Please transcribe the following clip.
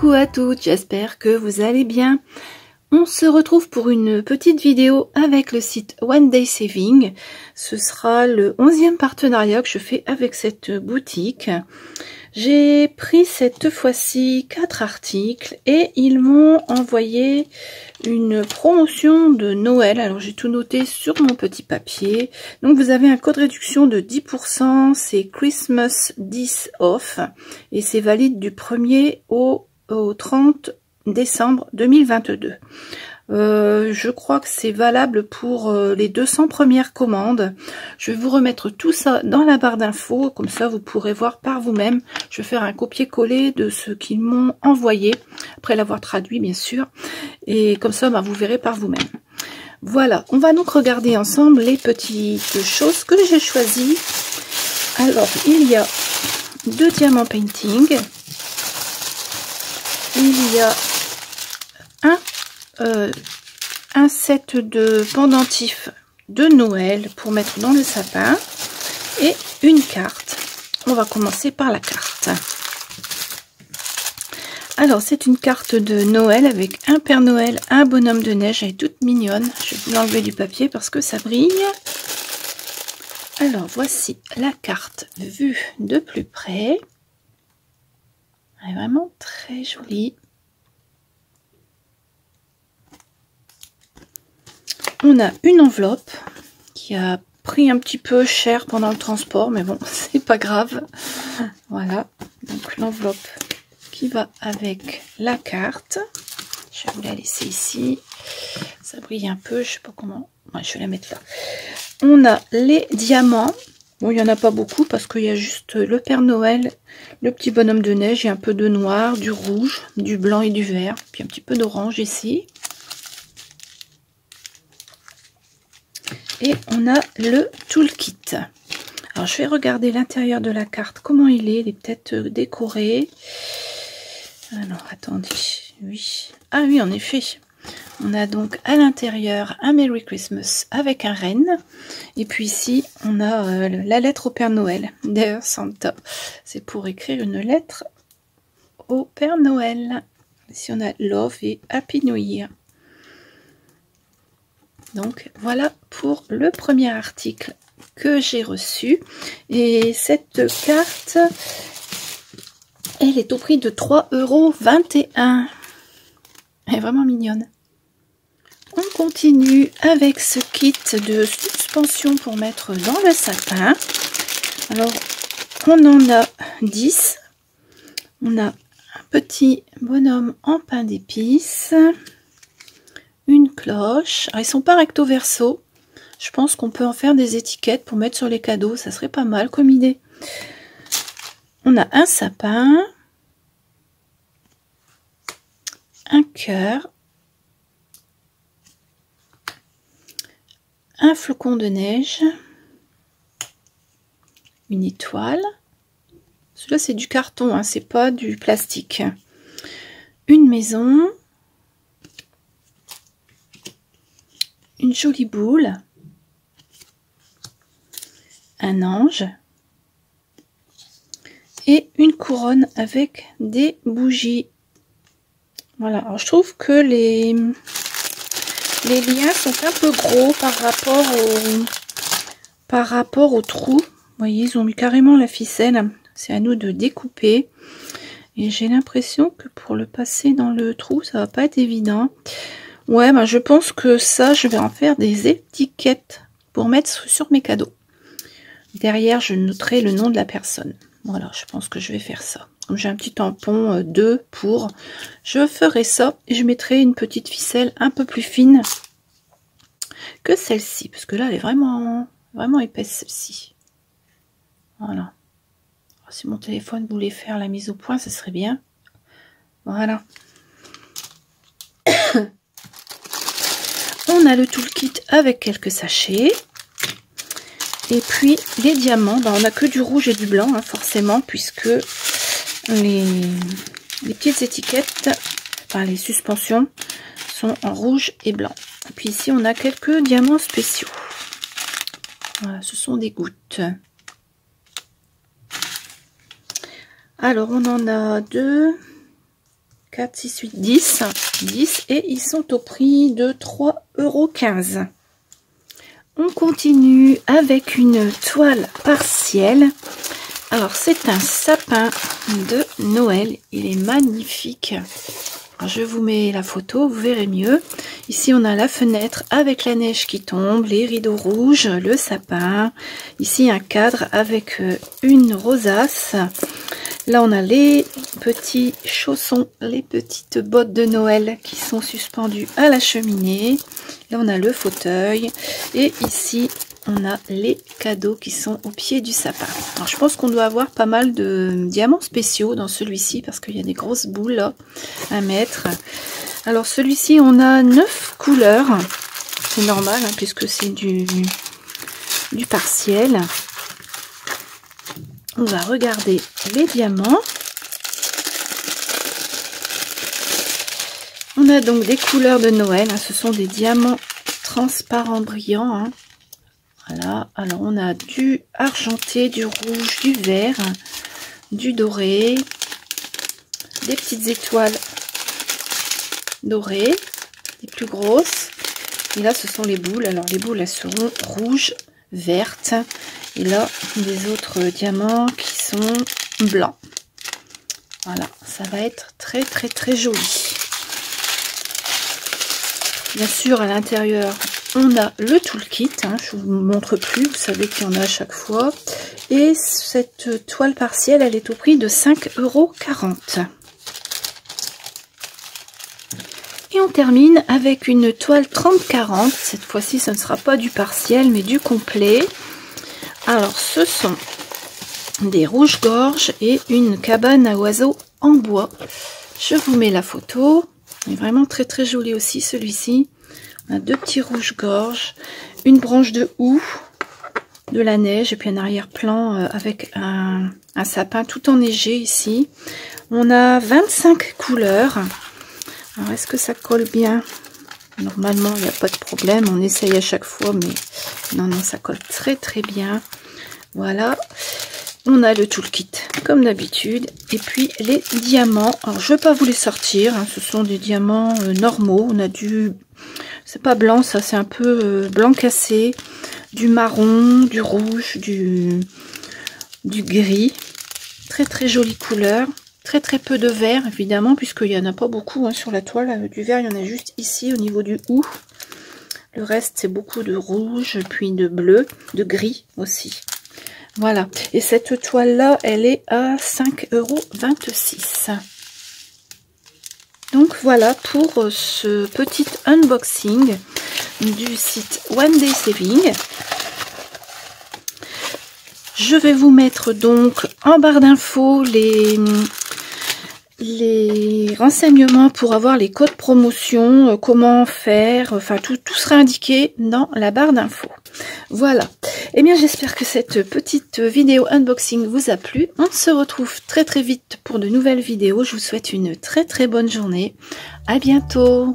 Coucou à toutes, j'espère que vous allez bien. On se retrouve pour une petite vidéo avec le site One Day Saving. Ce sera le 11e partenariat que je fais avec cette boutique. J'ai pris cette fois-ci 4 articles et ils m'ont envoyé une promotion de Noël. Alors j'ai tout noté sur mon petit papier. Donc vous avez un code réduction de 10%, c'est Christmas 10 off et c'est valide du 1er au 30 décembre 2022. Je crois que c'est valable pour les 200 premières commandes. Je vais vous remettre tout ça dans la barre d'infos, comme ça vous pourrez voir par vous-même. Je vais faire un copier-coller de ce qu'ils m'ont envoyé, après l'avoir traduit bien sûr, et comme ça vous verrez par vous-même. Voilà, on va donc regarder ensemble les petites choses que j'ai choisies. Alors, il y a 2 diamants painting, il y a un set de pendentifs de Noël pour mettre dans le sapin et une carte. On va commencer par la carte. Alors c'est une carte de Noël avec un Père Noël, un bonhomme de neige. Elle est toute mignonne. Je vais l'enlever du papier parce que ça brille. Alors voici la carte vue de plus près. Elle est vraiment très jolie. On a une enveloppe qui a pris un petit peu cher pendant le transport, mais bon, c'est pas grave. Voilà, donc l'enveloppe qui va avec la carte. Je vais vous la laisser ici. Ça brille un peu, je sais pas comment. Ouais, je vais la mettre là. On a les diamants. Bon, il n'y en a pas beaucoup parce qu'il y a juste le Père Noël, le petit bonhomme de neige, il y a un peu de noir, du rouge, du blanc et du vert, puis un petit peu d'orange ici. Et on a le toolkit. Alors je vais regarder l'intérieur de la carte, comment il est peut-être décoré. Alors attendez, oui. Ah oui, en effet. On a donc à l'intérieur un Merry Christmas avec un renne. Et puis ici, on a la lettre au Père Noël, Dear Santa. C'est pour écrire une lettre au Père Noël. Ici on a Love et Happy New Year. Donc voilà pour le premier article que j'ai reçu. Et cette carte, elle est au prix de 3,21 €. Elle est vraiment mignonne. On continue avec ce kit de suspension pour mettre dans le sapin. Alors on en a 10. On a un petit bonhomme en pain d'épices. Une cloche. Alors, ils sont pas recto verso. Je pense qu'on peut en faire des étiquettes pour mettre sur les cadeaux. Ça serait pas mal comme idée. On a un sapin. Un cœur. Un flocon de neige. Une étoile. Celui-là c'est du carton, hein, c'est pas du plastique. Une maison. Une jolie boule, un ange et une couronne avec des bougies. Voilà, alors je trouve que les liens sont un peu gros par rapport au trou. Vous voyez, ils ont mis carrément la ficelle. C'est à nous de découper. Et j'ai l'impression que pour le passer dans le trou, ça va pas être évident. Ouais, bah je pense que ça, je vais en faire des étiquettes pour mettre sur mes cadeaux. Derrière, je noterai le nom de la personne. Voilà, je pense que je vais faire ça. Comme j'ai un petit tampon 2 pour, je ferai ça et je mettrai une petite ficelle un peu plus fine que celle-ci. Parce que là, elle est vraiment épaisse, celle-ci. Voilà. Si mon téléphone voulait faire la mise au point, ce serait bien. Voilà. On a le toolkit avec quelques sachets. Et puis les diamants, ben, on n'a que du rouge et du blanc, hein, forcément, puisque les petites étiquettes, enfin les suspensions, sont en rouge et blanc. Et puis ici, on a quelques diamants spéciaux. Voilà, ce sont des gouttes. Alors, on en a 2, 4, 6, 8, 10. 10 et ils sont au prix de 3,15 €. On continue avec une toile partielle. Alors c'est un sapin de Noël, il est magnifique. Alors, je vous mets la photo, vous verrez mieux. Ici on a la fenêtre avec la neige qui tombe, les rideaux rouges, le sapin. Ici un cadre avec une rosace. Là on a les petits chaussons, les petites bottes de Noël qui sont suspendues à la cheminée. Là on a le fauteuil et ici on a les cadeaux qui sont au pied du sapin. Alors je pense qu'on doit avoir pas mal de diamants spéciaux dans celui-ci parce qu'il y a des grosses boules là, à mettre. Alors celui-ci on a 9 couleurs. C'est normal hein, puisque c'est du partiel. On va regarder les diamants. On a donc des couleurs de Noël. Hein, ce sont des diamants transparents brillants. Hein. Voilà, alors on a du argenté, du rouge, du vert, du doré, des petites étoiles dorées, les plus grosses. Et là, ce sont les boules. Alors les boules, elles seront rouges, vertes. Et là, des autres diamants qui sont blancs. Voilà, ça va être très très très joli. Bien sûr, à l'intérieur, on a le toolkit, hein, je ne vous montre plus, vous savez qu'il y en a à chaque fois. Et cette toile partielle, elle est au prix de 5,40 €. Et on termine avec une toile 30-40. Cette fois-ci, ce ne sera pas du partiel, mais du complet. Alors, ce sont des rouges-gorges et une cabane à oiseaux en bois. Je vous mets la photo. Il est vraiment très très joli aussi celui-ci. On a deux petits rouges-gorges, une branche de houx, de la neige et puis un arrière-plan avec un sapin tout enneigé ici. On a 25 couleurs. Alors est-ce que ça colle bien? Normalement il n'y a pas de problème, on essaye à chaque fois, mais non, ça colle très très bien. Voilà, on a le toolkit comme d'habitude, et puis les diamants. Alors je ne vais pas vous les sortir, hein, ce sont des diamants normaux. On a du, c'est pas blanc, ça c'est un peu blanc cassé, du marron, du rouge, du gris. Très très jolie couleur. Très très peu de vert évidemment, puisqu'il n'y en a pas beaucoup hein, sur la toile. Du vert il y en a juste ici au niveau du houx. Le reste c'est beaucoup de rouge, puis de bleu, de gris aussi. Voilà, et cette toile là elle est à 5,26 €. Donc voilà pour ce petit unboxing du site One Day Saving. Je vais vous mettre donc en barre d'infos les renseignements pour avoir les codes promotion, comment faire, enfin tout sera indiqué dans la barre d'infos. Voilà, et bien j'espère que cette petite vidéo unboxing vous a plu. On se retrouve très très vite pour de nouvelles vidéos. Je vous souhaite une très très bonne journée. À bientôt.